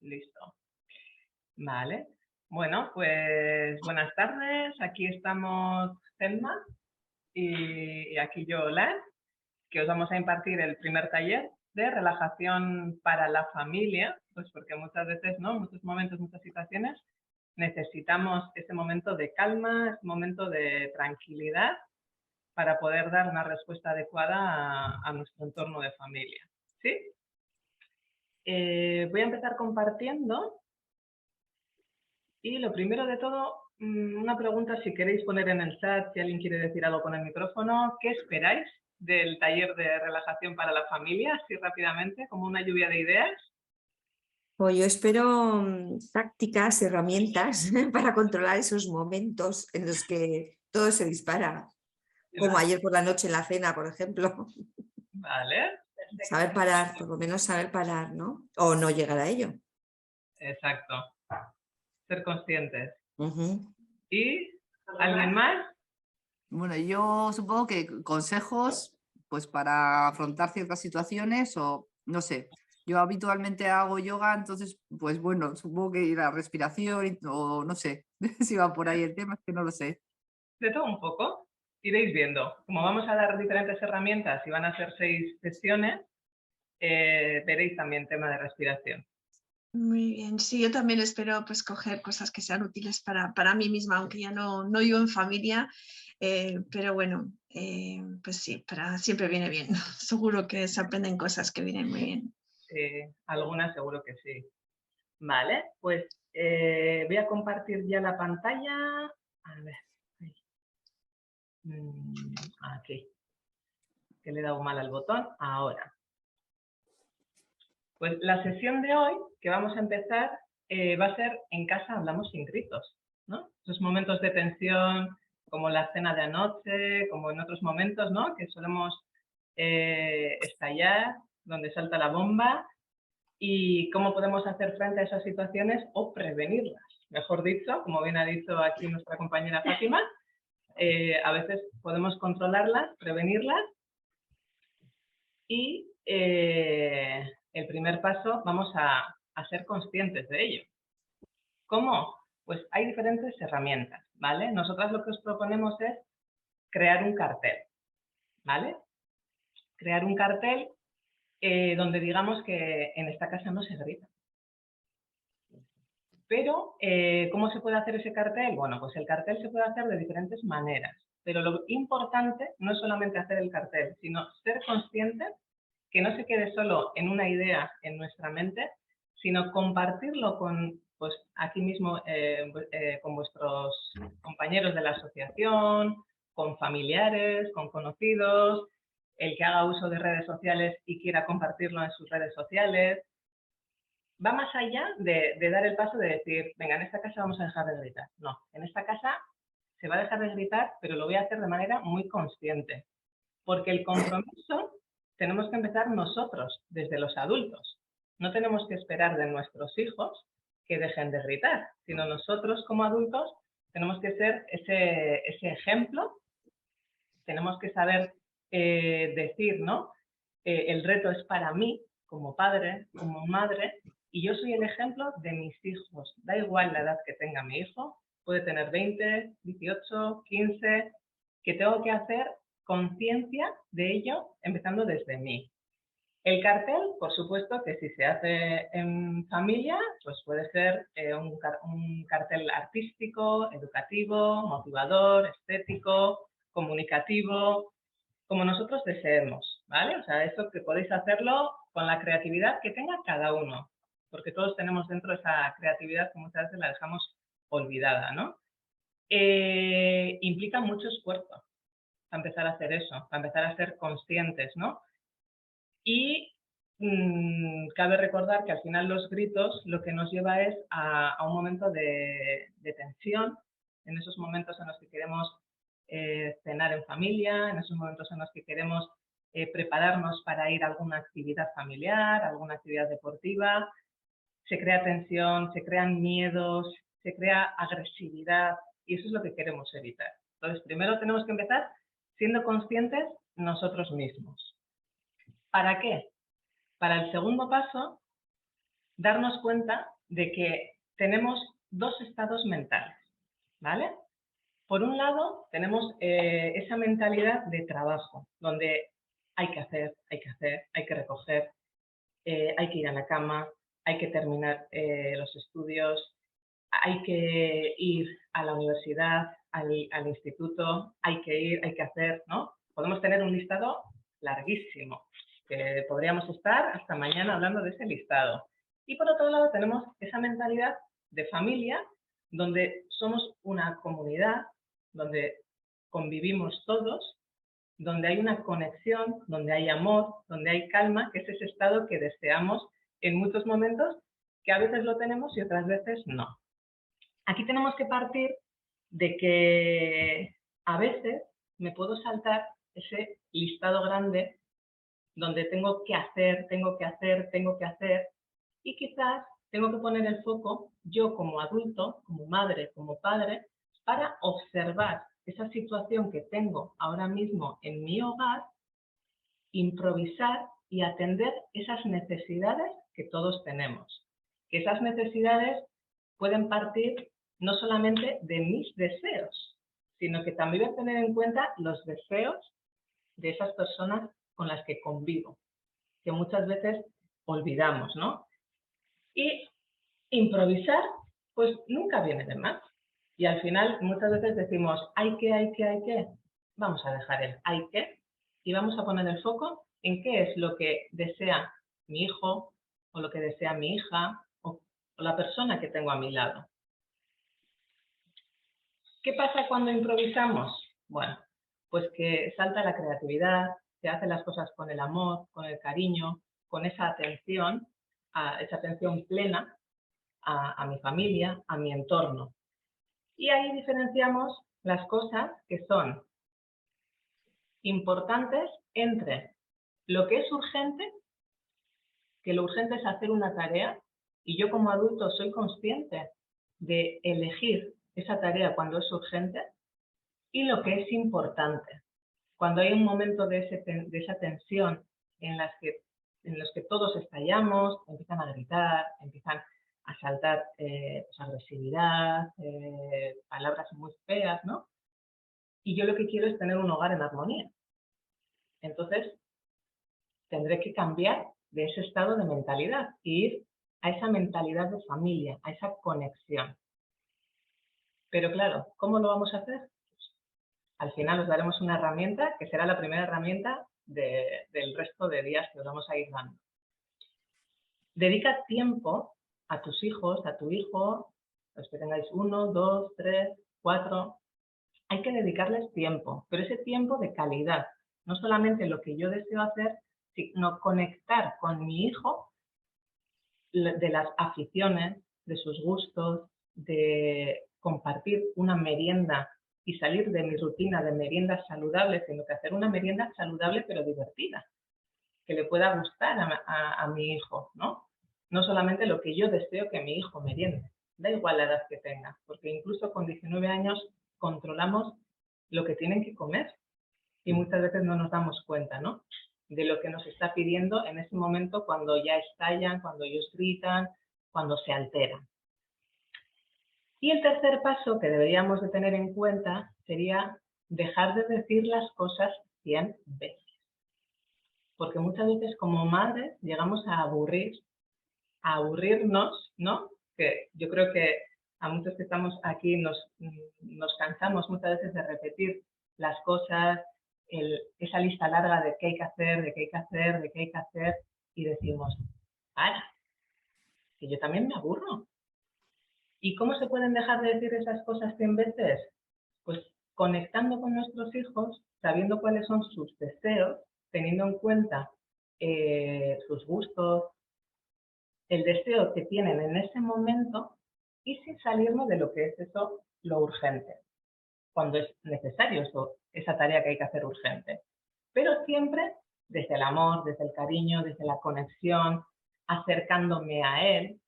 Listo. Vale. Bueno, pues buenas tardes. Aquí estamos Selma y aquí yo, Lan, que os vamos a impartir el primer taller de relajación para la familia, pues porque muchas veces, ¿no? En muchos momentos, muchas situaciones, necesitamos ese momento de calma, ese momento de tranquilidad para poder dar una respuesta adecuada a nuestro entorno de familia. ¿Sí? Voy a empezar compartiendo y lo primero de todo, una pregunta si queréis poner en el chat, si alguien quiere decir algo con el micrófono, ¿qué esperáis del taller de relajación para la familia? Así rápidamente, como una lluvia de ideas. Pues yo espero tácticas, herramientas para controlar esos momentos en los que todo se dispara, como ayer por la noche en la cena, por ejemplo. Vale. Saber parar, por lo menos saber parar, ¿no? O no llegar a ello. Exacto. Ser conscientes. Uh-huh. ¿Y alguien más? Bueno, yo supongo que consejos pues para afrontar ciertas situaciones o no sé. Yo habitualmente hago yoga, entonces pues bueno, supongo que la respiración o no sé si va por ahí el tema, es que no lo sé. De todo un poco. Iréis viendo. Como vamos a dar diferentes herramientas y van a ser 6 sesiones, veréis también tema de respiración. Muy bien, sí, yo también espero pues coger cosas que sean útiles para mí misma, aunque ya no vivo en familia, pero bueno, pues sí, siempre viene bien. Seguro que se aprenden cosas que vienen muy bien. Algunas seguro que sí. Vale, pues voy a compartir ya la pantalla. A ver, aquí, que le he dado mal al botón. Ahora. Pues la sesión de hoy, que vamos a empezar, va a ser En casa hablamos sin gritos, ¿no? Esos momentos de tensión, como la cena de anoche, como en otros momentos, ¿no? Que solemos estallar, donde salta la bomba, y cómo podemos hacer frente a esas situaciones o prevenirlas. Mejor dicho, como bien ha dicho aquí nuestra compañera Fátima, a veces podemos controlarlas, prevenirlas y el primer paso vamos a ser conscientes de ello. ¿Cómo? Pues hay diferentes herramientas, ¿vale? Nosotras lo que os proponemos es crear un cartel, ¿vale? Crear un cartel donde digamos que en esta casa no se grita. Pero, ¿cómo se puede hacer ese cartel? Bueno, pues el cartel se puede hacer de diferentes maneras, pero lo importante no es solamente hacer el cartel, sino ser conscientes que no se quede solo en una idea en nuestra mente, sino compartirlo con, pues aquí mismo, con vuestros compañeros de la asociación, con familiares, con conocidos, el que haga uso de redes sociales y quiera compartirlo en sus redes sociales. Va más allá de dar el paso de decir, venga, en esta casa vamos a dejar de gritar. No, en esta casa se va a dejar de gritar, pero lo voy a hacer de manera muy consciente. Porque el compromiso tenemos que empezar nosotros, desde los adultos. No tenemos que esperar de nuestros hijos que dejen de gritar, sino nosotros como adultos tenemos que ser ese ejemplo, tenemos que saber decir, ¿no? El reto es para mí, como padre, como madre, y yo soy el ejemplo de mis hijos. Da igual la edad que tenga mi hijo, puede tener 20, 18, 15, que tengo que hacer conciencia de ello empezando desde mí. El cartel, por supuesto, que si se hace en familia, pues puede ser un cartel artístico, educativo, motivador, estético, comunicativo, como nosotros deseemos, ¿vale? O sea, eso que podéis hacerlo con la creatividad que tenga cada uno, porque todos tenemos dentro esa creatividad que muchas veces la dejamos olvidada, ¿no? Implica mucho esfuerzo para empezar a hacer eso, para empezar a ser conscientes, ¿no? Y cabe recordar que al final los gritos lo que nos lleva es a un momento de tensión, en esos momentos en los que queremos cenar en familia, en esos momentos en los que queremos prepararnos para ir a alguna actividad familiar, alguna actividad deportiva. Se crea tensión, se crean miedos, se crea agresividad y eso es lo que queremos evitar. Entonces, primero tenemos que empezar siendo conscientes nosotros mismos. ¿Para qué? Para el segundo paso, darnos cuenta de que tenemos dos estados mentales, ¿vale? Por un lado, tenemos esa mentalidad de trabajo, donde hay que hacer, hay que recoger, hay que ir a la cama, hay que terminar los estudios, hay que ir a la universidad, al instituto, hay que ir, hay que hacer, ¿no? Podemos tener un listado larguísimo, que podríamos estar hasta mañana hablando de ese listado. Y por otro lado tenemos esa mentalidad de familia, donde somos una comunidad, donde convivimos todos, donde hay una conexión, donde hay amor, donde hay calma, que es ese estado que deseamos en muchos momentos, que a veces lo tenemos y otras veces no. Aquí tenemos que partir de que a veces me puedo saltar ese listado grande donde tengo que hacer, y quizás tengo que poner el foco yo como adulto, como madre, como padre, para observar esa situación que tengo ahora mismo en mi hogar, improvisar y atender esas necesidades que todos tenemos. Que esas necesidades pueden partir no solamente de mis deseos, sino que también voy a tener en cuenta los deseos de esas personas con las que convivo, que muchas veces olvidamos, ¿no? Y improvisar, pues nunca viene de más. Y al final muchas veces decimos, hay que, vamos a dejar el hay que y vamos a poner el foco en qué es lo que desea mi hijo o lo que desea mi hija o la persona que tengo a mi lado. ¿Qué pasa cuando improvisamos? Bueno, pues que salta la creatividad, se hacen las cosas con el amor, con el cariño, con esa atención plena a mi familia, a mi entorno. Y ahí diferenciamos las cosas que son importantes entre lo que es urgente, que lo urgente es hacer una tarea, y yo como adulto soy consciente de elegir esa tarea cuando es urgente, y lo que es importante. Cuando hay un momento de esa tensión en los que todos estallamos, empiezan a gritar, empiezan a saltar agresividad, palabras muy feas, ¿no? Y yo lo que quiero es tener un hogar en armonía. Entonces, tendré que cambiar de ese estado de mentalidad e ir a esa mentalidad de familia, a esa conexión. Pero claro, ¿cómo lo vamos a hacer? Al final os daremos una herramienta que será la primera herramienta del resto de días que os vamos a ir dando. Dedica tiempo a tus hijos, a tu hijo, los que tengáis 1, 2, 3, 4. Hay que dedicarles tiempo, pero ese tiempo de calidad. No solamente lo que yo deseo hacer, sino conectar con mi hijo de las aficiones, de sus gustos, de compartir una merienda y salir de mi rutina de meriendas saludables, sino que hacer una merienda saludable pero divertida, que le pueda gustar a mi hijo, ¿no? No solamente lo que yo deseo que mi hijo meriende, da igual la edad que tenga, porque incluso con 19 años controlamos lo que tienen que comer y muchas veces no nos damos cuenta, ¿no?, de lo que nos está pidiendo en ese momento cuando ya estallan, cuando ellos gritan, cuando se alteran. Y el tercer paso que deberíamos de tener en cuenta sería dejar de decir las cosas 100 veces. Porque muchas veces como madres llegamos a aburrirnos, ¿no? Que yo creo que a muchos que estamos aquí nos cansamos muchas veces de repetir las cosas, esa lista larga de qué hay que hacer, de qué hay que hacer, de qué hay que hacer, y decimos, ¡para! Que yo también me aburro. ¿Y cómo se pueden dejar de decir esas cosas 100 veces? Pues conectando con nuestros hijos, sabiendo cuáles son sus deseos, teniendo en cuenta sus gustos, el deseo que tienen en ese momento y sin salirnos de lo que es eso, lo urgente, cuando es necesario esa tarea que hay que hacer urgente. Pero siempre desde el amor, desde el cariño, desde la conexión, acercándome a él,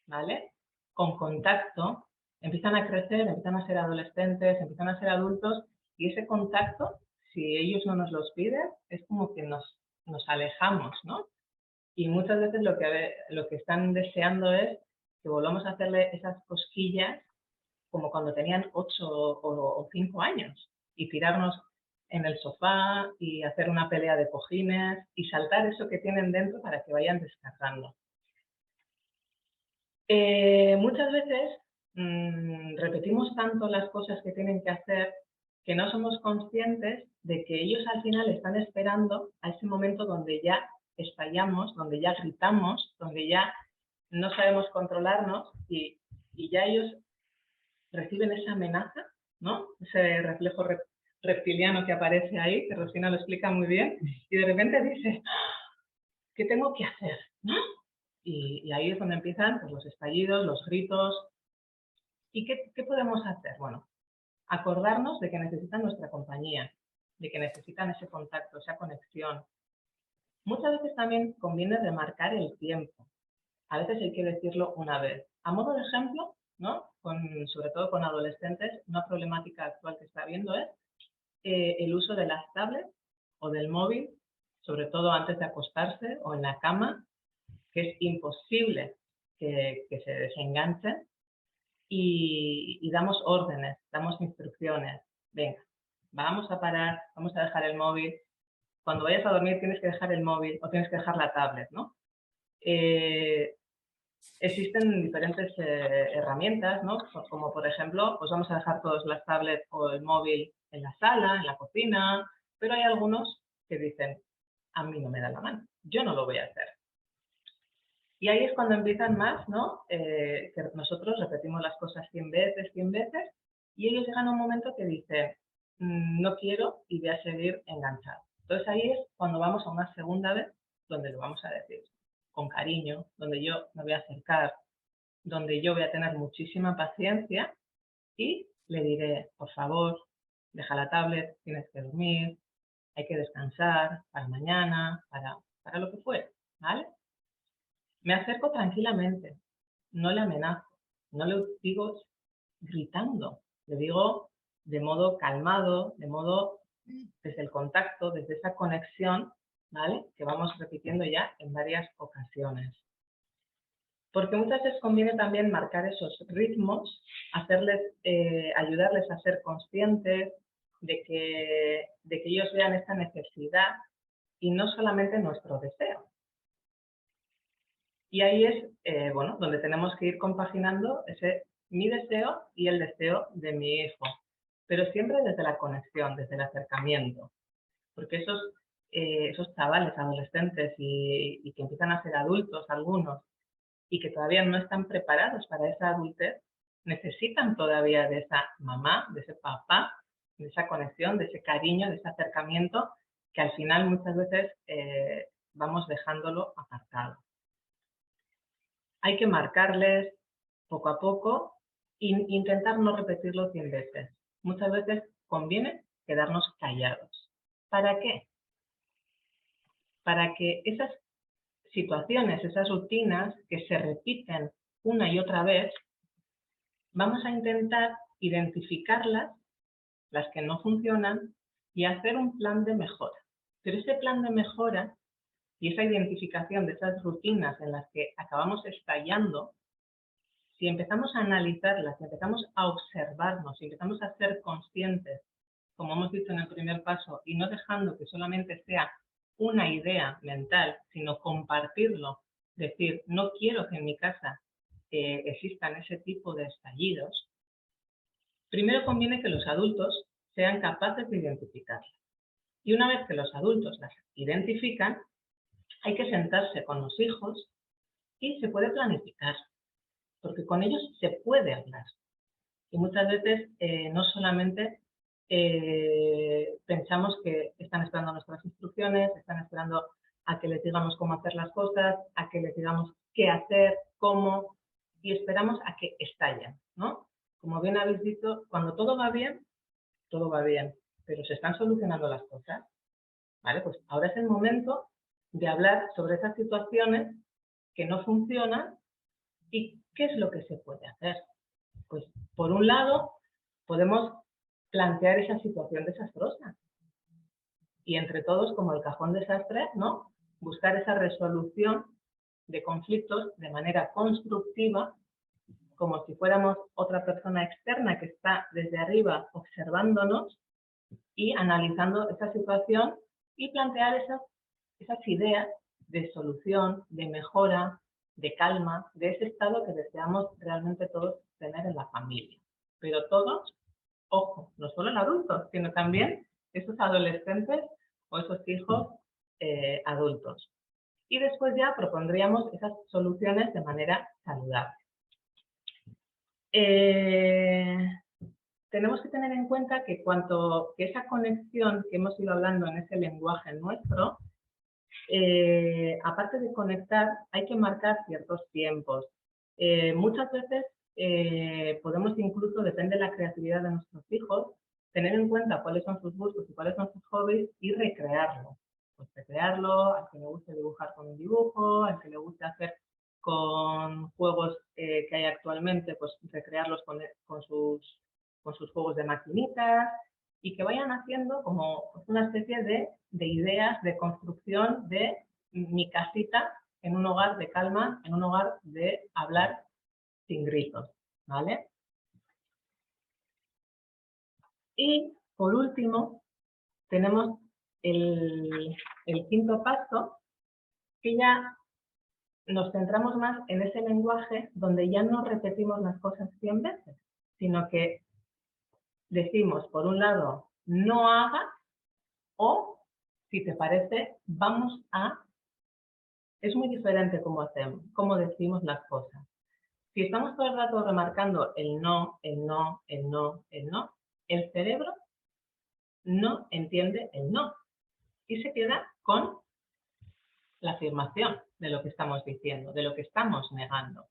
¿vale? Con contacto, empiezan a crecer, empiezan a ser adolescentes, empiezan a ser adultos, y ese contacto, si ellos no nos los piden, es como que nos alejamos, ¿no? Y muchas veces lo que están deseando es que volvamos a hacerle esas cosquillas como cuando tenían 8 o 5 años y tirarnos en el sofá y hacer una pelea de cojines y saltar eso que tienen dentro para que vayan descargando. Muchas veces repetimos tanto las cosas que tienen que hacer que no somos conscientes de que ellos al final están esperando a ese momento donde ya estallamos, donde ya gritamos, donde ya no sabemos controlarnos y ya ellos reciben esa amenaza, ¿no? Ese reflejo reptiliano que aparece ahí, que Rosina lo explica muy bien, y de repente dices, ¿qué tengo que hacer? ¿No? Y ahí es donde empiezan pues, los estallidos, los gritos. ¿Y qué podemos hacer? Bueno, acordarnos de que necesitan nuestra compañía, de que necesitan ese contacto, esa conexión. Muchas veces también conviene remarcar el tiempo. A veces hay que decirlo una vez. A modo de ejemplo, ¿no? Sobre todo con adolescentes, una problemática actual que está habiendo es el uso de las tablets o del móvil, sobre todo antes de acostarse o en la cama, que es imposible que se desenganchen y damos órdenes, damos instrucciones. Venga, vamos a parar, vamos a dejar el móvil. Cuando vayas a dormir tienes que dejar el móvil o tienes que dejar la tablet, ¿no? Existen diferentes herramientas, ¿no? Como por ejemplo, pues vamos a dejar todas las tablets o el móvil en la sala, en la cocina, pero hay algunos que dicen, a mí no me da la mano, yo no lo voy a hacer. Y ahí es cuando empiezan más, ¿no? Que nosotros repetimos las cosas 100 veces, y ellos llegan a un momento que dicen, no quiero y voy a seguir enganchado. Entonces ahí es cuando vamos a una segunda vez donde lo vamos a decir con cariño, donde yo me voy a acercar, donde yo voy a tener muchísima paciencia y le diré, por favor, deja la tablet, tienes que dormir, hay que descansar para mañana, para lo que fuera, ¿vale? Me acerco tranquilamente, no le amenazo, no le digo gritando, le digo de modo calmado, de modo desde el contacto, desde esa conexión, ¿vale? Que vamos repitiendo ya en varias ocasiones. Porque muchas veces conviene también marcar esos ritmos, ayudarles a ser conscientes de que ellos vean esta necesidad y no solamente nuestro deseo. Y ahí es, bueno, donde tenemos que ir compaginando mi deseo y el deseo de mi hijo, pero siempre desde la conexión, desde el acercamiento. Porque esos chavales, adolescentes y que empiezan a ser adultos, algunos, y que todavía no están preparados para esa adultez, necesitan todavía de esa mamá, de ese papá, de esa conexión, de ese cariño, de ese acercamiento, que al final muchas veces vamos dejándolo apartado. Hay que marcarles poco a poco e intentar no repetirlo 100 veces. Muchas veces conviene quedarnos callados. ¿Para qué? Para que esas situaciones, esas rutinas que se repiten una y otra vez, vamos a intentar identificarlas, las que no funcionan, y hacer un plan de mejora. Pero ese plan de mejora y esa identificación de esas rutinas en las que acabamos estallando, si empezamos a analizarlas, si empezamos a observarnos, si empezamos a ser conscientes, como hemos dicho en el primer paso, y no dejando que solamente sea una idea mental, sino compartirlo, decir, no quiero que en mi casa existan ese tipo de estallidos, primero conviene que los adultos sean capaces de identificarlas. Y una vez que los adultos las identifican, hay que sentarse con los hijos y se puede planificar, porque con ellos se puede hablar. Y muchas veces no solamente pensamos que están esperando nuestras instrucciones, están esperando a que les digamos cómo hacer las cosas, a que les digamos qué hacer, cómo, y esperamos a que estallen, ¿no? Como bien habéis dicho, cuando todo va bien, pero se están solucionando las cosas, ¿vale? Pues ahora es el momento de hablar sobre esas situaciones que no funcionan y qué es lo que se puede hacer. Pues, por un lado, podemos plantear esa situación desastrosa y entre todos, como el cajón desastre, ¿no? Buscar esa resolución de conflictos de manera constructiva como si fuéramos otra persona externa que está desde arriba observándonos y analizando esa situación y plantear esas ideas de solución, de mejora, de calma, de ese estado que deseamos realmente todos tener en la familia. Pero todos, ojo, no solo en adultos, sino también esos adolescentes o esos hijos adultos. Y después ya propondríamos esas soluciones de manera saludable. Tenemos que tener en cuenta que que esa conexión que hemos ido hablando en ese lenguaje nuestro, aparte de conectar, hay que marcar ciertos tiempos. Muchas veces podemos incluso, depende de la creatividad de nuestros hijos, tener en cuenta cuáles son sus gustos y cuáles son sus hobbies y recrearlo. Pues recrearlo, al que le guste dibujar con un dibujo, al que le guste hacer con juegos que hay actualmente, pues recrearlos con sus juegos de maquinitas y que vayan haciendo como una especie de ideas de construcción de mi casita en un hogar de calma, en un hogar de hablar sin gritos, ¿vale? Y por último, tenemos el quinto paso, que ya nos centramos más en ese lenguaje donde ya no repetimos las cosas 100 veces, sino que decimos, por un lado, no hagas, o, si te parece, vamos a... Es muy diferente cómo hacemos, cómo decimos las cosas. Si estamos todo el rato remarcando el no, el no, el no, el no, el cerebro no entiende el no y se queda con la afirmación de lo que estamos diciendo, de lo que estamos negando.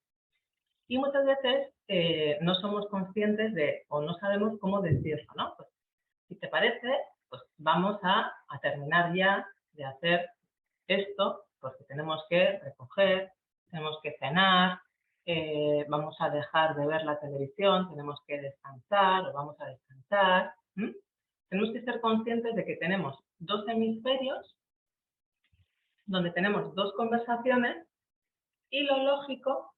Y muchas veces no somos conscientes de, o no sabemos cómo decirlo, ¿no? Pues, si te parece, pues vamos a terminar ya de hacer esto, porque tenemos que recoger, tenemos que cenar, vamos a dejar de ver la televisión, tenemos que descansar o vamos a descansar. Tenemos que ser conscientes de que tenemos dos hemisferios donde tenemos dos conversaciones y lo lógico,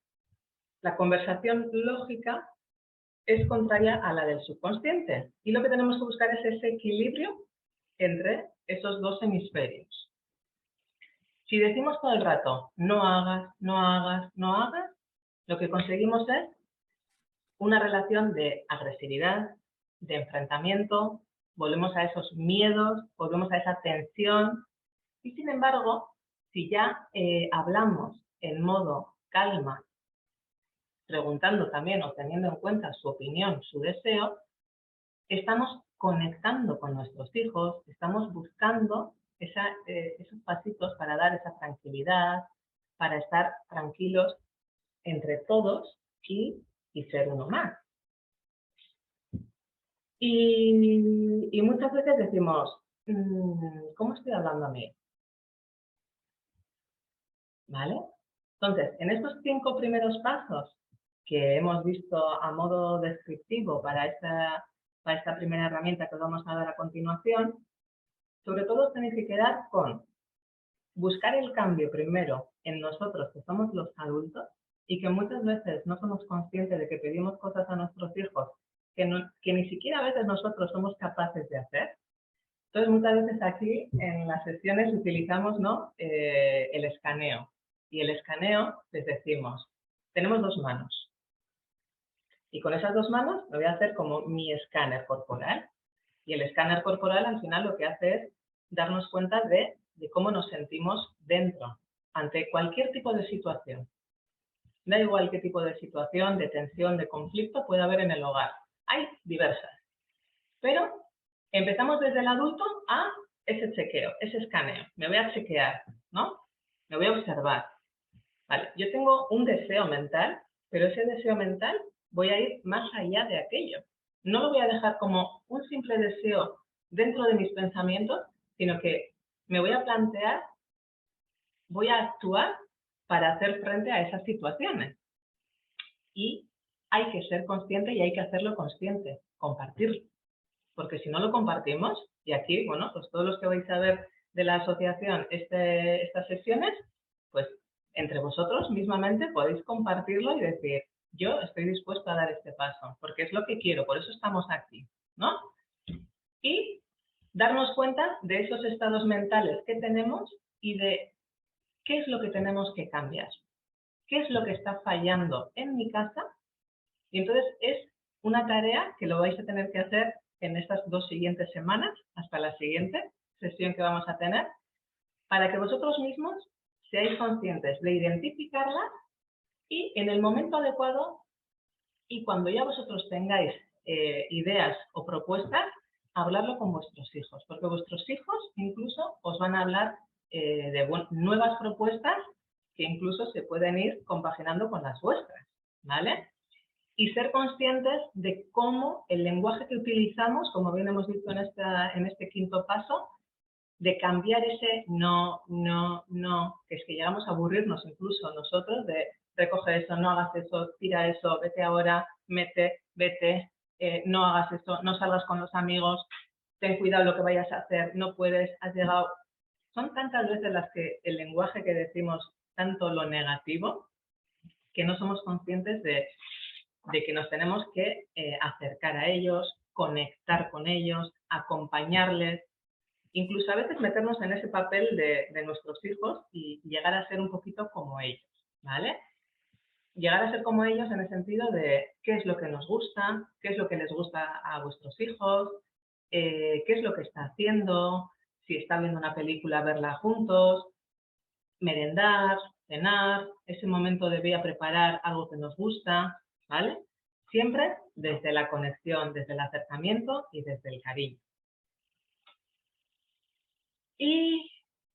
la conversación lógica es contraria a la del subconsciente y lo que tenemos que buscar es ese equilibrio entre esos dos hemisferios. Si decimos todo el rato, no hagas, no hagas, no hagas, lo que conseguimos es una relación de agresividad, de enfrentamiento, volvemos a esos miedos, volvemos a esa tensión y sin embargo, si ya hablamos en modo calma, preguntando también o teniendo en cuenta su opinión, su deseo, estamos conectando con nuestros hijos, estamos buscando esos pasitos para dar esa tranquilidad, para estar tranquilos entre todos y ser uno más. Y muchas veces decimos, ¿cómo estoy hablando a mí? ¿Vale? Entonces, en estos 5 primeros pasos que hemos visto a modo descriptivo para esta primera herramienta que os vamos a dar a continuación, sobre todo os tenéis que quedar con buscar el cambio primero en nosotros, que somos los adultos, y que muchas veces no somos conscientes de que pedimos cosas a nuestros hijos que ni siquiera a veces nosotros somos capaces de hacer. Entonces, muchas veces aquí en las sesiones utilizamos, ¿no? El escaneo. Y el escaneo les decimos, tenemos 2 manos. Y con esas 2 manos me voy a hacer como mi escáner corporal. Y el escáner corporal al final lo que hace es darnos cuenta de cómo nos sentimos dentro, ante cualquier tipo de situación. Da igual qué tipo de situación, de tensión, de conflicto puede haber en el hogar. Hay diversas. Pero empezamos desde el adulto a ese chequeo, ese escaneo. Me voy a chequear, ¿no? Me voy a observar. Vale, yo tengo un deseo mental, pero ese deseo mental voy a ir más allá de aquello. No lo voy a dejar como un simple deseo dentro de mis pensamientos, sino que me voy a plantear, voy a actuar para hacer frente a esas situaciones. Y hay que ser consciente y hay que hacerlo consciente, compartirlo. Porque si no lo compartimos, y aquí, bueno, pues todos los que vais a ver de la asociación estas sesiones, pues entre vosotros mismamente podéis compartirlo y decir, yo estoy dispuesto a dar este paso, porque es lo que quiero, por eso estamos aquí, ¿no? Y darnos cuenta de esos estados mentales que tenemos y de qué es lo que tenemos que cambiar, qué es lo que está fallando en mi casa. Y entonces es una tarea que lo vais a tener que hacer en estas 2 siguientes semanas, hasta la siguiente sesión que vamos a tener, para que vosotros mismos seáis conscientes de identificarlas y en el momento adecuado y cuando ya vosotros tengáis ideas o propuestas, hablarlo con vuestros hijos, porque vuestros hijos incluso os van a hablar de nuevas propuestas que incluso se pueden ir compaginando con las vuestras, ¿vale? Y ser conscientes de cómo el lenguaje que utilizamos, como bien hemos visto en este quinto paso, de cambiar ese no, no, no, que es que llegamos a aburrirnos incluso nosotros de recoge eso, no hagas eso, tira eso, vete ahora, vete, no hagas eso, no salgas con los amigos, ten cuidado lo que vayas a hacer, no puedes, has llegado. Son tantas veces las que el lenguaje que decimos, tanto lo negativo, que no somos conscientes de que nos tenemos que acercar a ellos, conectar con ellos, acompañarles, incluso a veces meternos en ese papel de nuestros hijos y llegar a ser un poquito como ellos, ¿vale? Llegar a ser como ellos en el sentido de qué es lo que nos gusta, qué es lo que les gusta a vuestros hijos, qué es lo que está haciendo, si está viendo una película, verla juntos, merendar, cenar, ese momento de voy a preparar algo que nos gusta, ¿vale? Siempre desde la conexión, desde el acercamiento y desde el cariño. Y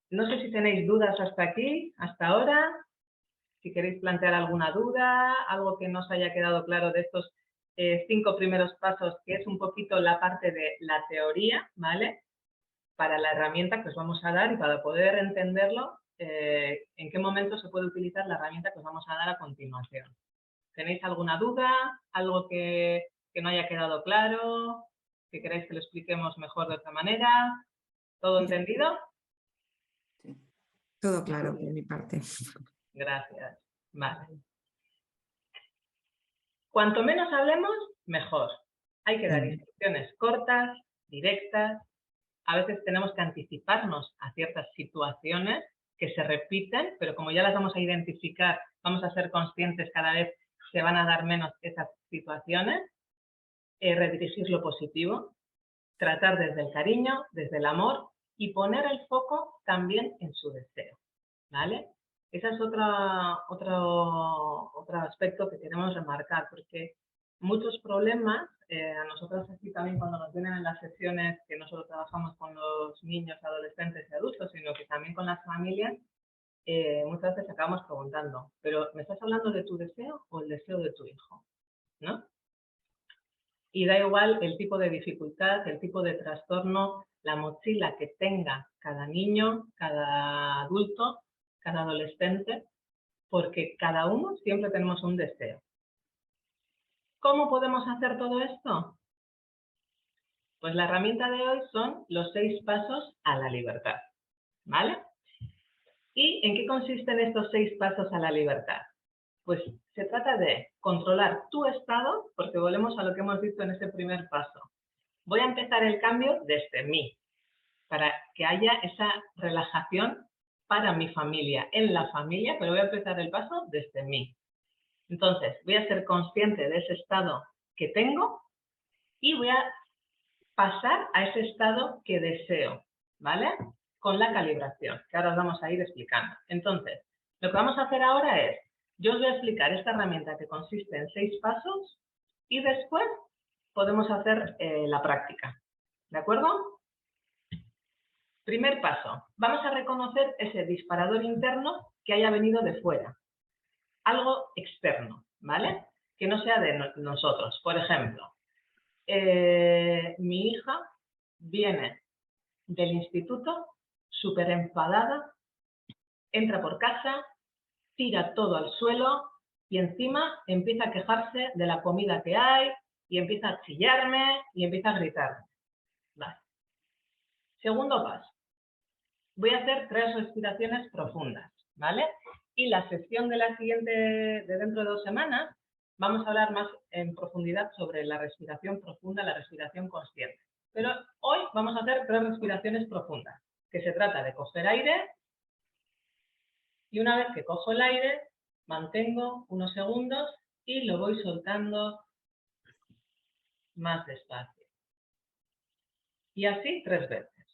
no sé si tenéis dudas hasta aquí, hasta ahora. Si queréis plantear alguna duda, algo que no os haya quedado claro de estos 5 primeros pasos, que es un poquito la parte de la teoría, ¿vale? Para la herramienta que os vamos a dar y para poder entenderlo, en qué momento se puede utilizar la herramienta que os vamos a dar a continuación. ¿Tenéis alguna duda? ¿Algo que no haya quedado claro? ¿Que queráis que lo expliquemos mejor de otra manera? ¿Todo entendido? Sí. Todo claro por mi parte. Gracias. Vale. Cuanto menos hablemos, mejor. Hay que dar instrucciones cortas, directas. A veces tenemos que anticiparnos a ciertas situaciones que se repiten, pero como ya las vamos a identificar, vamos a ser conscientes cada vez se van a dar menos esas situaciones. Redirigir lo positivo, tratar desde el cariño, desde el amor y poner el foco también en su deseo, ¿vale? Ese es otro aspecto que queremos remarcar, porque muchos problemas, a nosotros aquí también cuando nos vienen en las sesiones, que no solo trabajamos con los niños, adolescentes y adultos, sino que también con las familias, muchas veces acabamos preguntando, ¿pero me estás hablando de tu deseo o el deseo de tu hijo? ¿No? Y da igual el tipo de dificultad, el tipo de trastorno, la mochila que tenga cada niño, cada adulto, cada adolescente, porque cada uno siempre tenemos un deseo. ¿Cómo podemos hacer todo esto? Pues la herramienta de hoy son los 6 pasos a la libertad, ¿vale? ¿Y en qué consisten estos 6 pasos a la libertad? Pues se trata de controlar tu estado, porque volvemos a lo que hemos visto en ese primer paso. Voy a empezar el cambio desde mí, para que haya esa relajación para mi familia, en la familia, pero voy a empezar el paso desde mí. Entonces, voy a ser consciente de ese estado que tengo y voy a pasar a ese estado que deseo, ¿vale? Con la calibración, que ahora os vamos a ir explicando. Entonces, lo que vamos a hacer ahora es, yo os voy a explicar esta herramienta que consiste en 6 pasos y después podemos hacer la práctica, ¿de acuerdo? Primer paso, vamos a reconocer ese disparador interno que haya venido de fuera, algo externo, ¿vale? Que no sea de nosotros. Por ejemplo, mi hija viene del instituto súper enfadada, entra por casa, tira todo al suelo y encima empieza a quejarse de la comida que hay y empieza a chillarme y empieza a gritarme. Vale. Segundo paso. Voy a hacer 3 respiraciones profundas, ¿vale? Y la sesión de la siguiente, de dentro de 2 semanas, vamos a hablar más en profundidad sobre la respiración profunda, la respiración consciente. Pero hoy vamos a hacer 3 respiraciones profundas, que se trata de coger aire y una vez que cojo el aire, mantengo unos segundos y lo voy soltando más despacio. Y así 3 veces.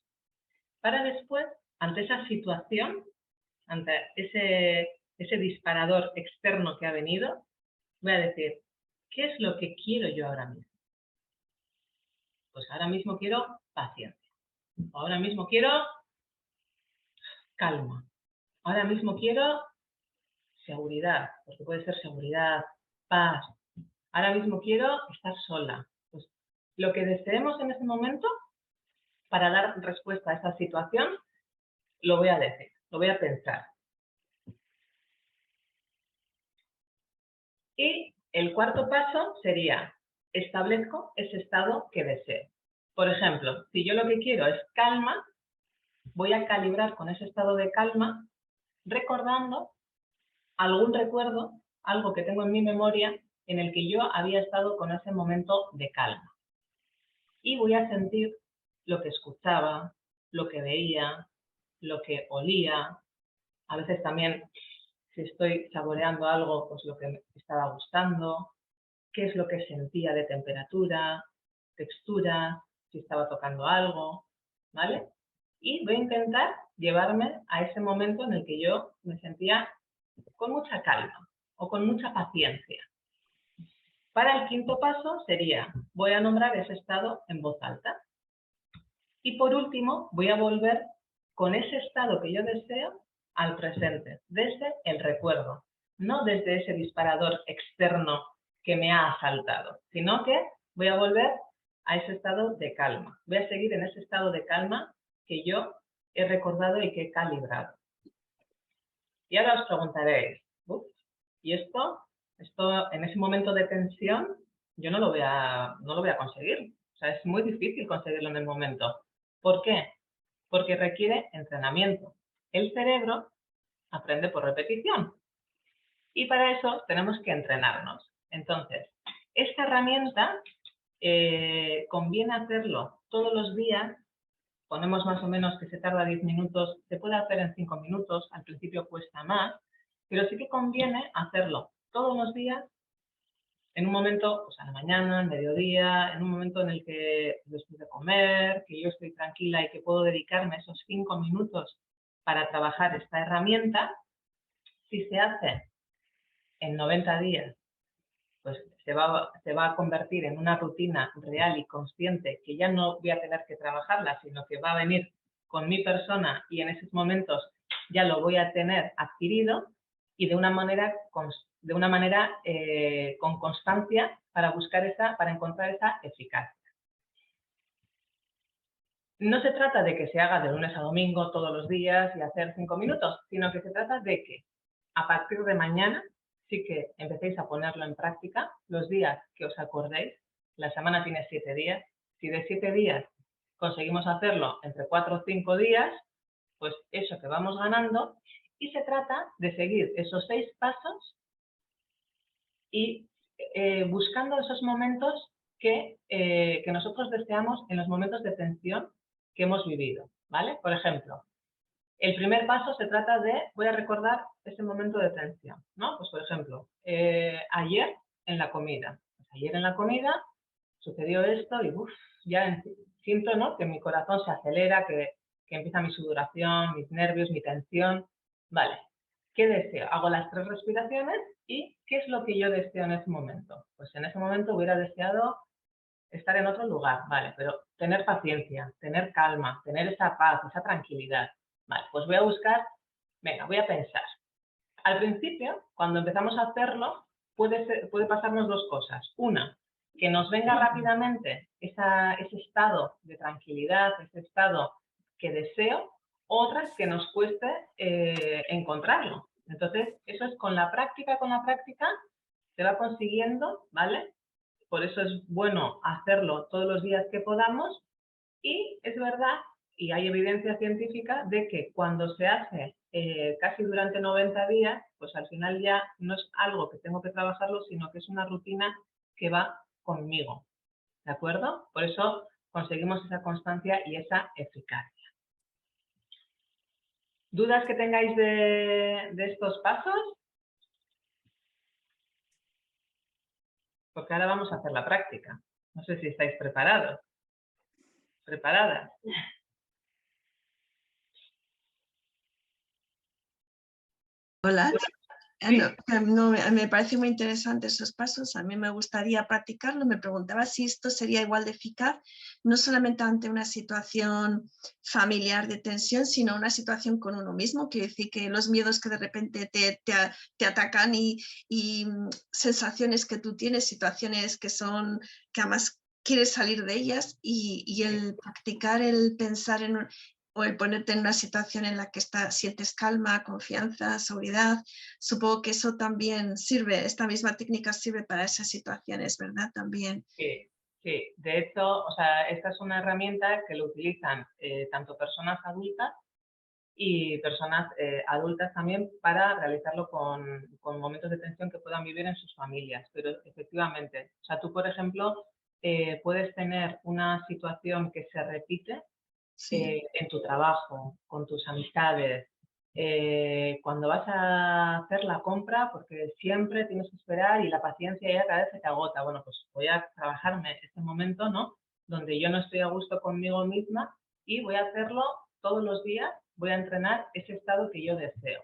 Para después, ante esa situación, ante ese disparador externo que ha venido, voy a decir, ¿qué es lo que quiero yo ahora mismo? Pues ahora mismo quiero paciencia. Ahora mismo quiero calma. Ahora mismo quiero seguridad, porque puede ser seguridad, paz. Ahora mismo quiero estar sola. Pues lo que deseemos en ese momento para dar respuesta a esa situación, lo voy a decir, lo voy a pensar. Y el cuarto paso sería, establezco ese estado que deseo. Por ejemplo, si yo lo que quiero es calma, voy a calibrar con ese estado de calma, recordando algún recuerdo, algo que tengo en mi memoria, en el que yo había estado con ese momento de calma. Y voy a sentir lo que escuchaba, lo que veía, lo que olía. A veces también, si estoy saboreando algo, pues lo que me estaba gustando, qué es lo que sentía de temperatura, textura, si estaba tocando algo, ¿vale? Y voy a intentar llevarme a ese momento en el que yo me sentía con mucha calma o con mucha paciencia. Para el quinto paso sería, voy a nombrar ese estado en voz alta. Y por último, voy a volver con ese estado que yo deseo al presente, desde el recuerdo, no desde ese disparador externo que me ha asaltado, sino que voy a volver a ese estado de calma. Voy a seguir en ese estado de calma que yo he recordado y que he calibrado. Y ahora os preguntaréis, ¿y esto en ese momento de tensión, yo no lo voy a conseguir? O sea, es muy difícil conseguirlo en el momento. ¿Por qué? Porque requiere entrenamiento. El cerebro aprende por repetición. Y para eso tenemos que entrenarnos. Entonces, esta herramienta conviene hacerlo todos los días. Ponemos más o menos que se tarda 10 minutos, se puede hacer en 5 minutos, al principio cuesta más, pero sí que conviene hacerlo todos los días, en un momento, pues a la mañana, al mediodía, en un momento en el que después de comer, que yo estoy tranquila y que puedo dedicarme esos 5 minutos para trabajar esta herramienta. Si se hace en 90 días, pues se va a convertir en una rutina real y consciente que ya no voy a tener que trabajarla, sino que va a venir con mi persona y en esos momentos ya lo voy a tener adquirido y de una manera con constancia para encontrar esa eficacia. No se trata de que se haga de lunes a domingo todos los días y hacer 5 minutos, sino que se trata de que a partir de mañana sí que empecéis a ponerlo en práctica los días que os acordéis. La semana tiene 7 días. Si de 7 días conseguimos hacerlo entre 4 o 5 días, pues eso que vamos ganando. Y se trata de seguir esos 6 pasos y buscando esos momentos que nosotros deseamos en los momentos de tensión que hemos vivido, ¿vale? Por ejemplo, el primer paso se trata de, voy a recordar ese momento de tensión, ¿no? Pues por ejemplo, ayer en la comida. Pues ayer en la comida sucedió esto y ya siento, ¿no?, que mi corazón se acelera, que empieza mi sudoración, mis nervios, mi tensión. Vale, ¿qué deseo? Hago las 3 respiraciones y ¿qué es lo que yo deseo en ese momento? Pues en ese momento hubiera deseado estar en otro lugar, vale, pero tener paciencia, tener calma, tener esa paz, esa tranquilidad. Vale, pues voy a buscar, venga, voy a pensar. Al principio, cuando empezamos a hacerlo, puede pasarnos 2 cosas. Una, que nos venga rápidamente ese estado de tranquilidad, ese estado que deseo. Otra, que nos cueste encontrarlo. Entonces, eso es con la práctica se va consiguiendo, ¿vale? Por eso es bueno hacerlo todos los días que podamos. Y es verdad y hay evidencia científica de que cuando se hace casi durante 90 días, pues al final ya no es algo que tengo que trabajarlo, sino que es una rutina que va conmigo, ¿de acuerdo? Por eso conseguimos esa constancia y esa eficacia. ¿Dudas que tengáis de estos pasos? Porque ahora vamos a hacer la práctica. No sé si estáis preparados. ¿Preparadas? Hola. Sí. Me parece muy interesante esos pasos. A mí me gustaría practicarlo. Me preguntaba si esto sería igual de eficaz, no solamente ante una situación familiar de tensión, sino una situación con uno mismo. Quiere decir que los miedos que de repente te atacan y sensaciones que tú tienes, situaciones que además quieres salir de ellas y el practicar, el pensar o el ponerte en una situación en la que sientes calma, confianza, seguridad. Supongo que eso también sirve, esta misma técnica sirve para esas situaciones, ¿verdad? También. Sí, sí. De hecho, o sea, esta es una herramienta que lo utilizan tanto personas adultas y personas adultas también para realizarlo con momentos de tensión que puedan vivir en sus familias. Pero efectivamente, o sea, tú, por ejemplo, puedes tener una situación que se repite Sí. en tu trabajo, con tus amistades, cuando vas a hacer la compra, porque siempre tienes que esperar y la paciencia ya cada vez se te agota. Bueno, pues voy a trabajarme este momento, ¿no? Donde yo no estoy a gusto conmigo misma y voy a hacerlo todos los días, voy a entrenar ese estado que yo deseo.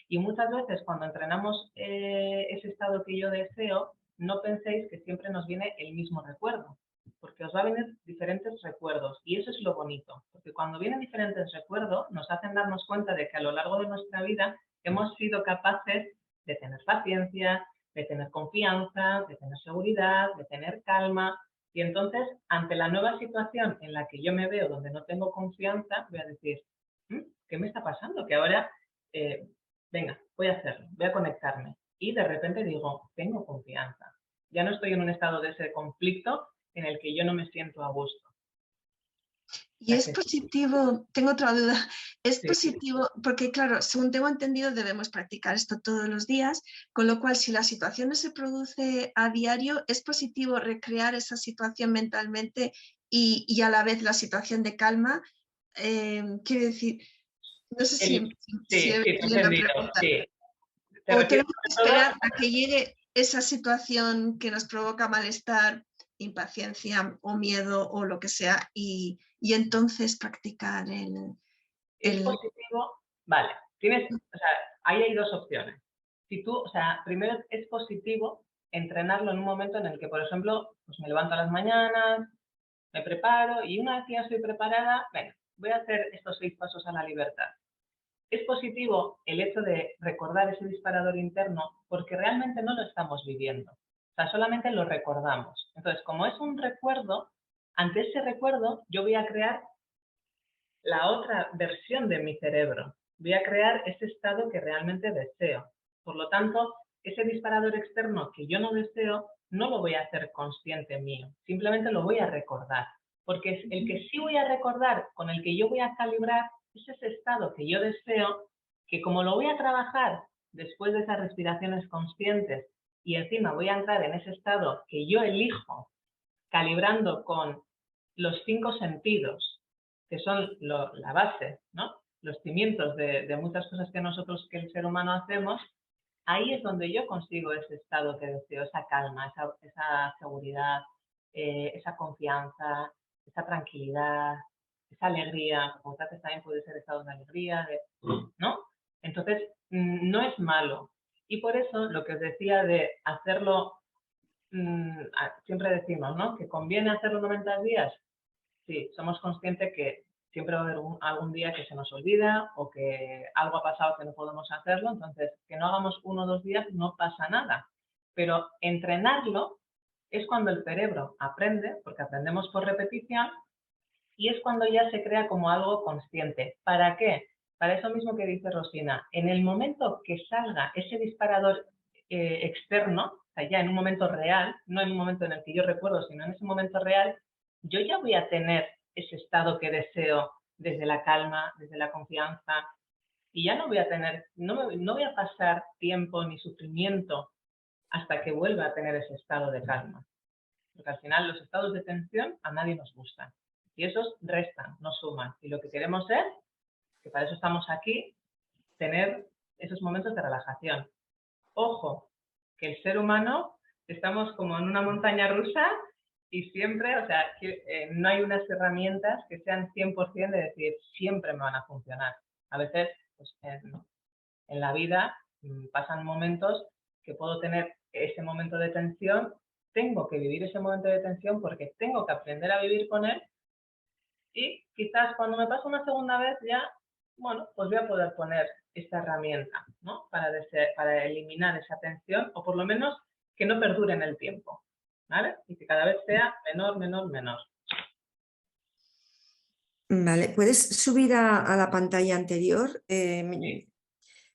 Y muchas veces cuando entrenamos ese estado que yo deseo, no penséis que siempre nos viene el mismo recuerdo, porque os va a venir diferentes recuerdos y eso es lo bonito, porque cuando vienen diferentes recuerdos nos hacen darnos cuenta de que a lo largo de nuestra vida hemos sido capaces de tener paciencia, de tener confianza, de tener seguridad, de tener calma y entonces ante la nueva situación en la que yo me veo donde no tengo confianza voy a decir, ¿qué me está pasando? Que ahora, venga, voy a hacerlo, voy a conectarme y de repente digo, tengo confianza, ya no estoy en un estado de ese conflicto en el que yo no me siento a gusto. Y es positivo, tengo otra duda, es Sí. positivo, porque claro, según tengo entendido debemos practicar esto todos los días, con lo cual si la situación no se produce a diario, es positivo recrear esa situación mentalmente y a la vez la situación de calma. Quiero decir, no sé si Sí, he te he entendido la entendido. pregunta. Sí. O tenemos que esperar a que llegue esa situación que nos provoca malestar, impaciencia o miedo o lo que sea y entonces practicar Es positivo, vale, o sea, ahí hay dos opciones. Si tú, o sea, primero es positivo entrenarlo en un momento en el que, por ejemplo, pues me levanto a las mañanas, me preparo y una vez que ya estoy preparada, venga, voy a hacer estos 6 pasos a la libertad. Es positivo el hecho de recordar ese disparador interno porque realmente no lo estamos viviendo. O sea, solamente lo recordamos. Entonces, como es un recuerdo, ante ese recuerdo yo voy a crear la otra versión de mi cerebro. Voy a crear ese estado que realmente deseo. Por lo tanto, ese disparador externo que yo no deseo, no lo voy a hacer consciente mío. Simplemente lo voy a recordar. Porque es el que sí voy a recordar, con el que yo voy a calibrar, es ese estado que yo deseo, que como lo voy a trabajar después de esas respiraciones conscientes y encima voy a entrar en ese estado que yo elijo, calibrando con los 5 sentidos, que son la base, ¿no? Los cimientos de muchas cosas que el ser humano hacemos, ahí es donde yo consigo ese estado que deseo, esa calma, esa seguridad, esa confianza, esa tranquilidad, esa alegría, como tal también puede ser estados de alegría, ¿no? Entonces, no es malo. Y por eso lo que os decía de hacerlo, siempre decimos, ¿no? Que conviene hacerlo 90 días. Sí, somos conscientes que siempre va a haber algún día que se nos olvida o que algo ha pasado que no podemos hacerlo, entonces que no hagamos 1 o 2 días no pasa nada. Pero entrenarlo es cuando el cerebro aprende, porque aprendemos por repetición, y es cuando ya se crea como algo consciente. ¿Para qué? Para eso mismo que dice Rosina, en el momento que salga ese disparador externo, o sea, ya en un momento real, no en un momento en el que yo recuerdo, sino en ese momento real, yo ya voy a tener ese estado que deseo desde la calma, desde la confianza. Y ya no voy a tener, no voy a pasar tiempo ni sufrimiento hasta que vuelva a tener ese estado de calma. Porque al final los estados de tensión a nadie nos gustan. Y esos restan, no suman. Y lo que queremos es, que para eso estamos aquí, tener esos momentos de relajación. Ojo, que el ser humano estamos como en una montaña rusa y siempre, o sea, no hay unas herramientas que sean 100% de decir, siempre me van a funcionar. A veces, pues, en la vida pasan momentos que puedo tener ese momento de tensión, tengo que vivir ese momento de tensión porque tengo que aprender a vivir con él y quizás cuando me pase una segunda vez ya, bueno, pues voy a poder poner esta herramienta, ¿no? Para eliminar esa tensión o por lo menos que no perdure en el tiempo, ¿vale? Y que cada vez sea menor, menor, menor. Vale, ¿puedes subir a la pantalla anterior? Sí.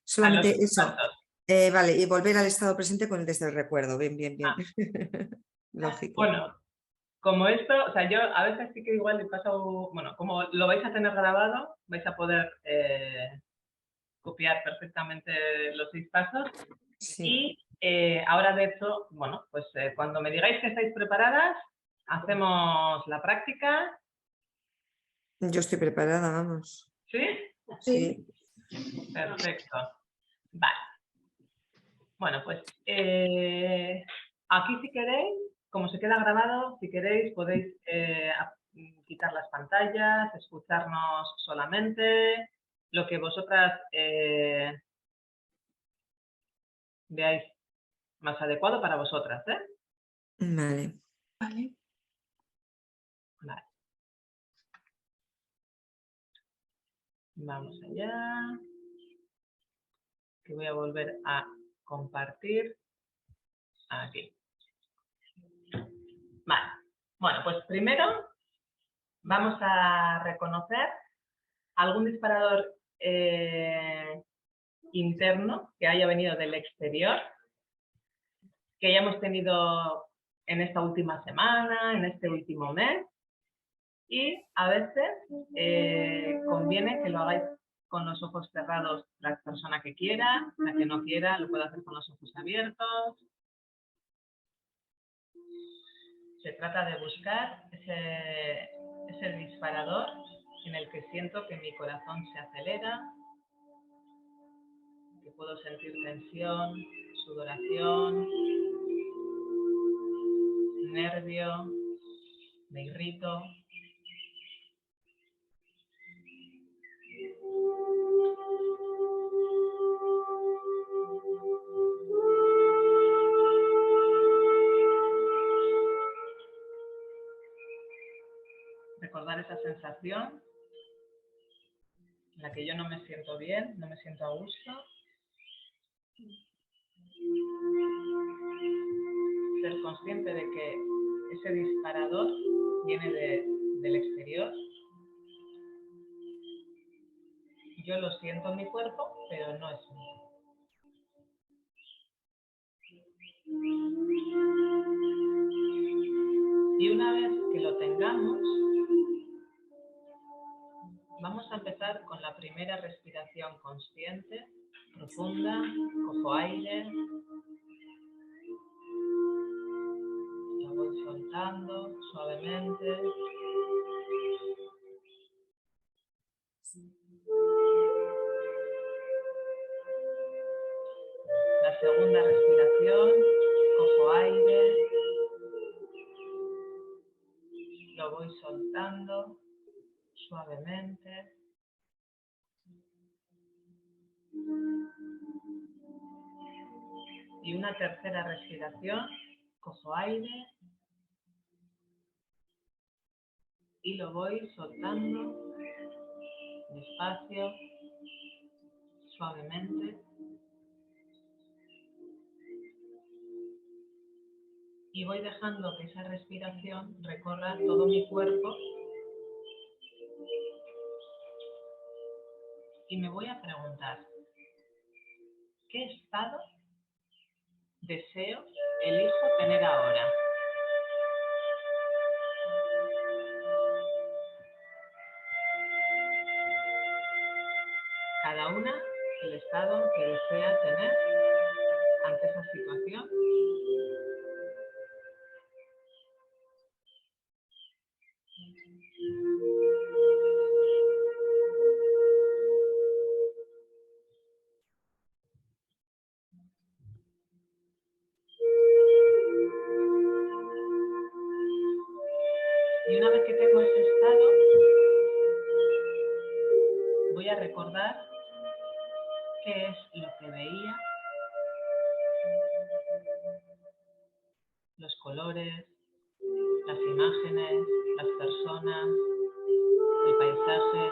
Solamente A los eso. pasos. Vale, y volver al estado presente con el desde el recuerdo. Bien, bien, bien. Lógico. Bueno, como esto, o sea, yo a veces sí que igual le paso, bueno, como lo vais a tener grabado, vais a poder copiar perfectamente los 6 pasos. Sí. Y ahora, de hecho, bueno, pues cuando me digáis que estáis preparadas, hacemos la práctica. Yo estoy preparada, vamos. ¿Sí? Sí. Perfecto. Vale. Bueno, pues aquí si queréis, como se queda grabado, si queréis podéis quitar las pantallas, escucharnos solamente, lo que vosotras veáis más adecuado para vosotras, ¿eh? Vale. Vale. Vale. Vamos allá. Que voy a volver a compartir aquí. Vale. Bueno, pues primero vamos a reconocer algún disparador interno que haya venido del exterior, que hayamos tenido en esta última semana, en este último mes. Y a veces conviene que lo hagáis con los ojos cerrados la persona que quiera, la que no quiera lo puede hacer con los ojos abiertos. Se trata de buscar ese disparador en el que siento que mi corazón se acelera, que puedo sentir tensión, sudoración, nervio, me irrito. Recordar esa sensación en la que yo no me siento bien, no me siento a gusto. Ser consciente de que ese disparador viene del exterior. Yo lo siento en mi cuerpo, pero no es mío. Y una vez que lo tengamos, vamos a empezar con la primera respiración consciente, profunda, cojo aire, lo voy soltando suavemente. La segunda respiración, cojo aire, lo voy soltando suavemente. Y una tercera respiración, cojo aire y lo voy soltando despacio, suavemente. Y voy dejando que esa respiración recorra todo mi cuerpo. Y me voy a preguntar, ¿qué estado deseo, elijo tener ahora? cada una el estado que desea tener ante esa situación. Y una vez que tengo ese estado, voy a recordar qué es lo que veía, los colores, las imágenes, las personas, el paisaje,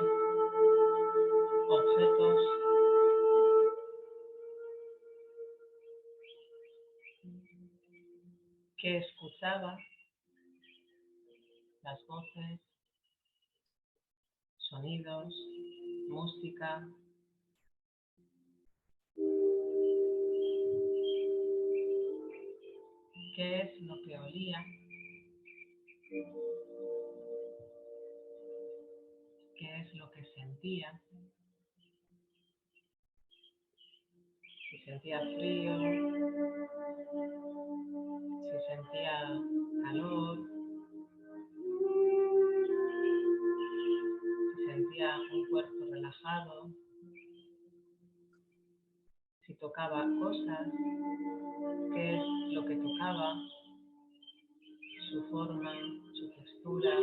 objetos. Que escuchaba, las voces, sonidos, música. ¿Qué es lo que olía? ¿Qué es lo que sentía? Si sentía frío, si sentía calor, si sentía un cuerpo relajado, si tocaba cosas, qué es lo que tocaba, su forma, su textura.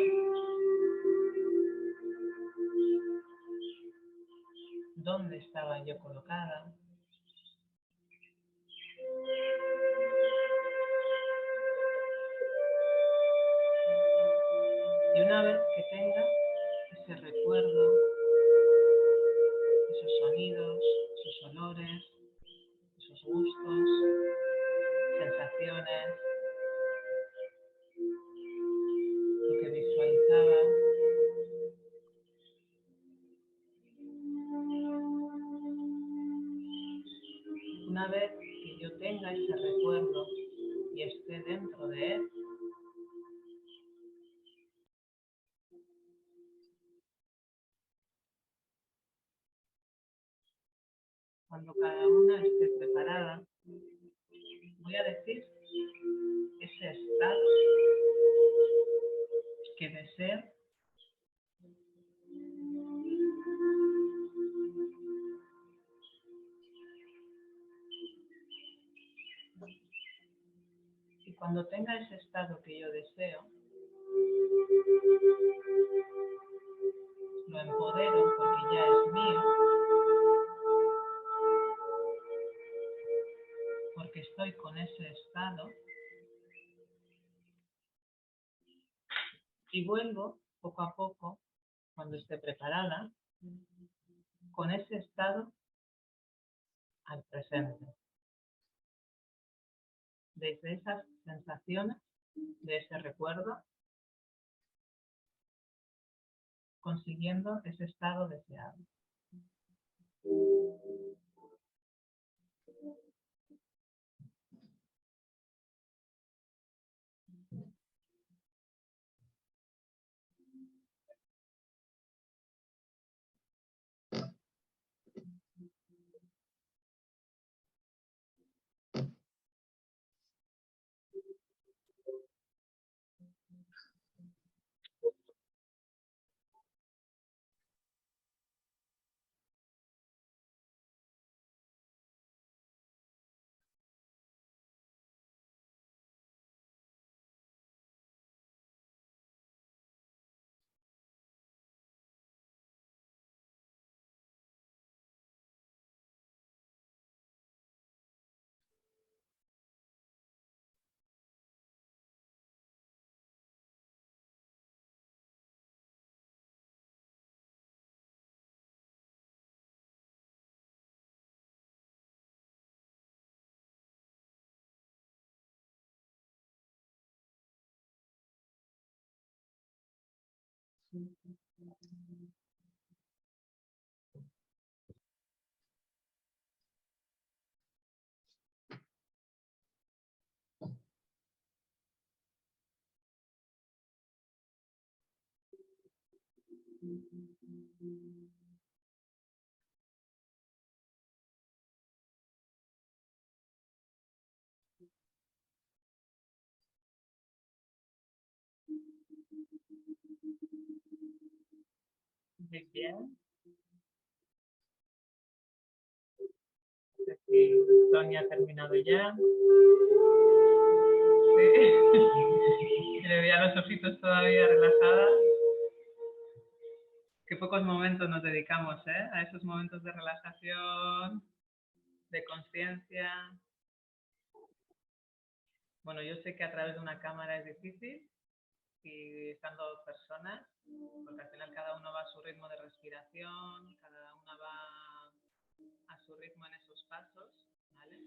¿Dónde estaba yo colocada? Y una vez que tenga ese recuerdo, esos sonidos, esos olores, esos gustos, sensaciones, lo que visualizaba, una vez que yo tenga ese recuerdo y esté dentro de él, cuando cada una esté preparada, voy a decir ese estado que deseo y cuando tenga ese estado que yo deseo, lo empodero porque ya es mío, porque estoy con ese estado y vuelvo poco a poco, cuando esté preparada, con ese estado al presente. Desde esas sensaciones, de ese recuerdo, consiguiendo ese estado deseado. Muy bien. Aquí Sonia ha terminado ya. Sí. Le veía los ojitos todavía relajada. Qué pocos momentos nos dedicamos, ¿eh? A esos momentos de relajación, de conciencia. Bueno, yo sé que a través de una cámara es difícil y estando dos personas, porque al final cada uno va a su ritmo de respiración, cada una va a su ritmo en esos pasos, ¿vale?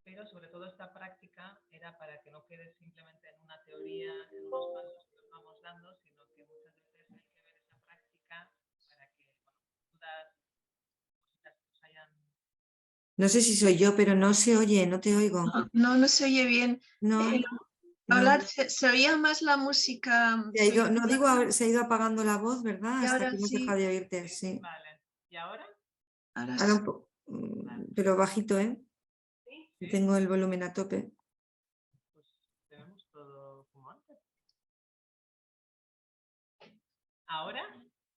Pero sobre todo esta práctica era para que no quede simplemente en una teoría, en unos pasos que nos vamos dando, sino que muchas veces hay que ver esa práctica para que dudas, cositas que nos hayan... No sé si soy yo, pero no se oye, no te oigo. No se oye bien. No, no. Hablar, se oía más la música. Se ha ido, no digo, se ha ido apagando la voz, ¿verdad? Y Hasta ahora que hemos sí, dejado de oírte, sí. Vale. ¿Y ahora? ahora Ahora sí. un poco, pero bajito, ¿eh? Sí. Tengo el volumen a tope. Pues tenemos todo como antes. ¿Ahora?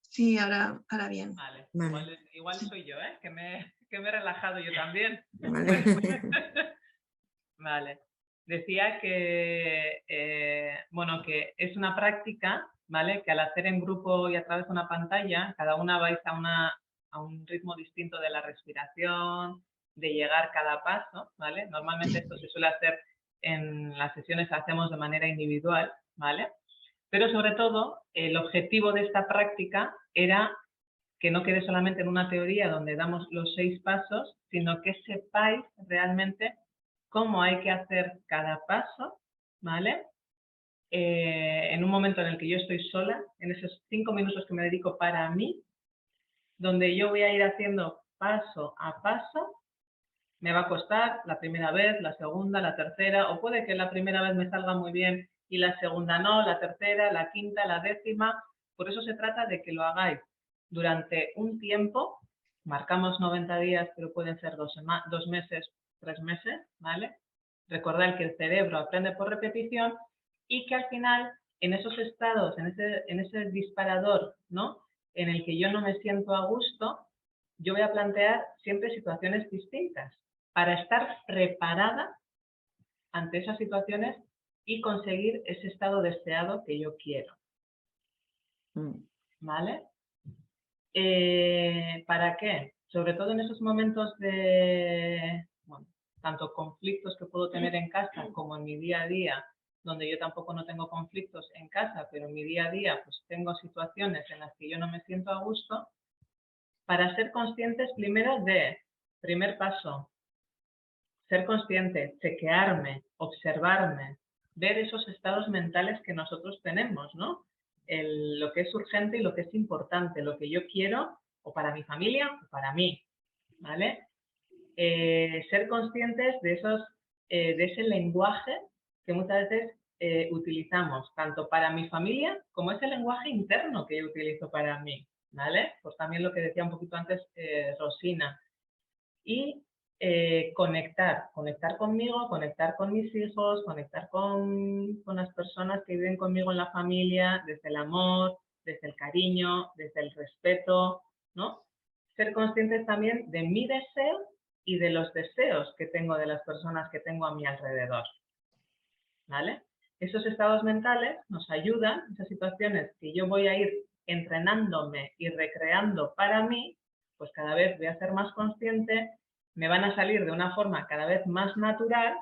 Sí, ahora bien. Vale. Vale. Igual soy yo, ¿eh? Que me he relajado yo también. Vale. Vale. Decía que, bueno, que es una práctica, ¿vale? Que al hacer en grupo y a través de una pantalla, cada una vais a un ritmo distinto de la respiración, de llegar cada paso, ¿vale? Normalmente esto se suele hacer en las sesiones que hacemos de manera individual, ¿vale? Pero sobre todo, el objetivo de esta práctica era que no quede solamente en una teoría donde damos los 6 pasos, sino que sepáis realmente cómo hay que hacer cada paso, ¿vale? En un momento en el que yo estoy sola, en esos 5 minutos que me dedico para mí, donde yo voy a ir haciendo paso a paso, me va a costar la primera vez, la segunda, la tercera, o puede que la primera vez me salga muy bien y la segunda no, la tercera, la quinta, la décima. Por eso se trata de que lo hagáis durante un tiempo, marcamos 90 días, pero pueden ser 2 meses, 3 meses, ¿vale? Recordad que el cerebro aprende por repetición y que al final, en esos estados, en ese disparador, ¿no? En el que yo no me siento a gusto, yo voy a plantear siempre situaciones distintas para estar preparada ante esas situaciones y conseguir ese estado deseado que yo quiero. ¿Vale? ¿Para qué? Sobre todo en esos momentos de, bueno, tanto conflictos que puedo tener en casa como en mi día a día, donde yo tampoco no tengo conflictos en casa, pero en mi día a día pues tengo situaciones en las que yo no me siento a gusto, para ser conscientes primero de, primer paso, ser consciente, chequearme, observarme, ver esos estados mentales que nosotros tenemos, ¿no? Lo que es urgente y lo que es importante, lo que yo quiero o para mi familia o para mí, ¿vale? Ser conscientes de ese lenguaje que muchas veces utilizamos, tanto para mi familia como ese lenguaje interno que yo utilizo para mí, ¿vale? Pues también lo que decía un poquito antes Rosina. Y conectar conmigo, conectar con mis hijos, conectar con las personas que viven conmigo en la familia, desde el amor, desde el cariño, desde el respeto, ¿no? Ser conscientes también de mi deseo y de los deseos que tengo de las personas que tengo a mi alrededor, ¿vale? Esos estados mentales nos ayudan, esas situaciones que yo voy a ir entrenándome y recreando para mí, pues cada vez voy a ser más consciente, me van a salir de una forma cada vez más natural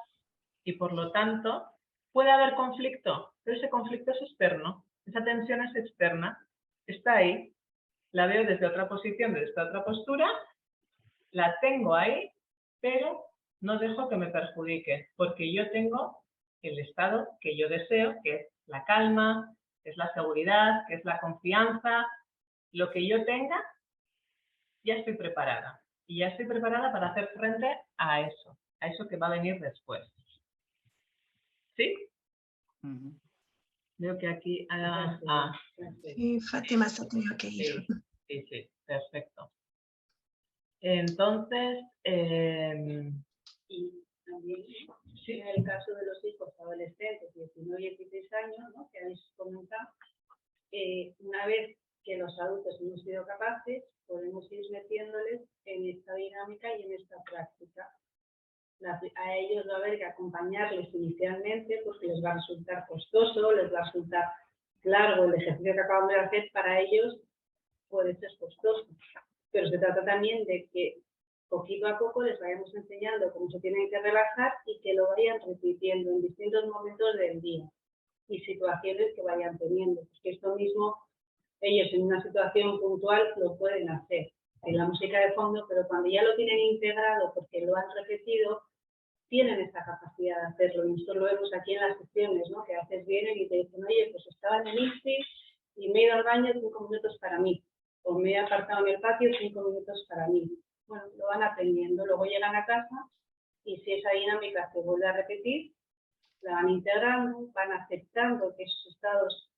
y por lo tanto puede haber conflicto, pero ese conflicto es externo, esa tensión es externa, está ahí, la veo desde otra posición, desde otra postura, la tengo ahí, pero no dejo que me perjudique, porque yo tengo el estado que yo deseo, que es la calma, que es la seguridad, que es la confianza. Lo que yo tenga, ya estoy preparada. Y ya estoy preparada para hacer frente a eso que va a venir después. ¿Sí? Veo que aquí... Sí, Fátima se ha tenido que ir. Sí, perfecto. Entonces, y también en el caso de los hijos adolescentes, 19 y 16 años, ¿no? Que habéis comentado, una vez que los adultos hemos sido capaces, podemos ir metiéndoles en esta dinámica y en esta práctica. A ellos va a haber que acompañarles inicialmente porque les va a resultar costoso, les va a resultar largo el ejercicio que acabamos de hacer, para ellos puede ser costoso. Pero se trata también de que poquito a poco les vayamos enseñando cómo se tienen que relajar y que lo vayan repitiendo en distintos momentos del día y situaciones que vayan teniendo. Porque esto mismo, ellos en una situación puntual lo pueden hacer en la música de fondo, pero cuando ya lo tienen integrado porque lo han repetido, tienen esa capacidad de hacerlo. Y nosotros lo vemos aquí en las sesiones, ¿no? Que a veces vienen y te dicen, oye, pues estaba en el ICSI y me he ido al baño 5 minutos para mí, o me he apartado en el patio 5 minutos para mí. Bueno, lo van aprendiendo, luego llegan a casa y si esa dinámica se vuelve a repetir, la van integrando, van aceptando que esos estados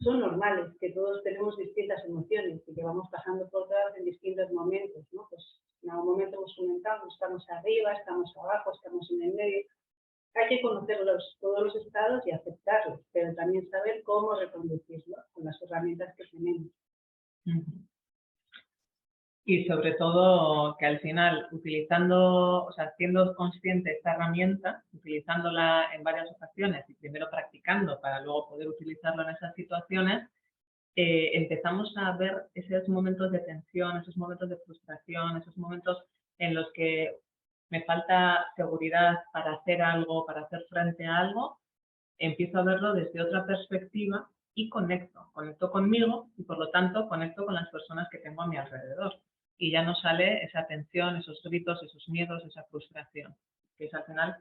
son normales, que todos tenemos distintas emociones y que vamos pasando por todas en distintos momentos, ¿no? Pues en algún momento hemos comentado, estamos arriba, estamos abajo, estamos en el medio. Hay que conocerlos, todos los estados y aceptarlos, pero también saber cómo reconducirlos con las herramientas que tenemos. Y sobre todo que al final, utilizando, o sea, siendo consciente de esta herramienta, utilizándola en varias ocasiones y primero practicando para luego poder utilizarlo en esas situaciones, empezamos a ver esos momentos de tensión, esos momentos de frustración, esos momentos en los que me falta seguridad para hacer algo, para hacer frente a algo, empiezo a verlo desde otra perspectiva y conecto conmigo y por lo tanto conecto con las personas que tengo a mi alrededor. Y ya no sale esa tensión, esos gritos, esos miedos, esa frustración, que es al final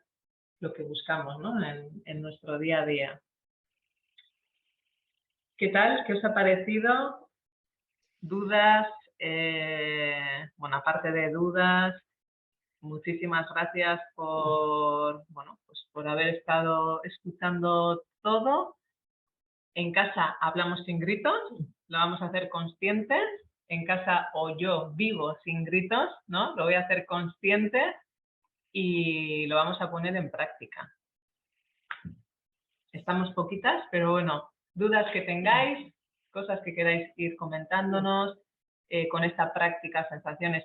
lo que buscamos, ¿no? en nuestro día a día. ¿Qué tal? ¿Qué os ha parecido? ¿Dudas? Bueno, aparte de dudas, muchísimas gracias por, bueno, pues por haber estado escuchando todo. En casa hablamos sin gritos, lo vamos a hacer conscientes. En casa o yo vivo sin gritos, ¿no? Lo voy a hacer consciente y lo vamos a poner en práctica. Estamos poquitas, pero bueno, dudas que tengáis, cosas que queráis ir comentándonos con esta práctica, sensaciones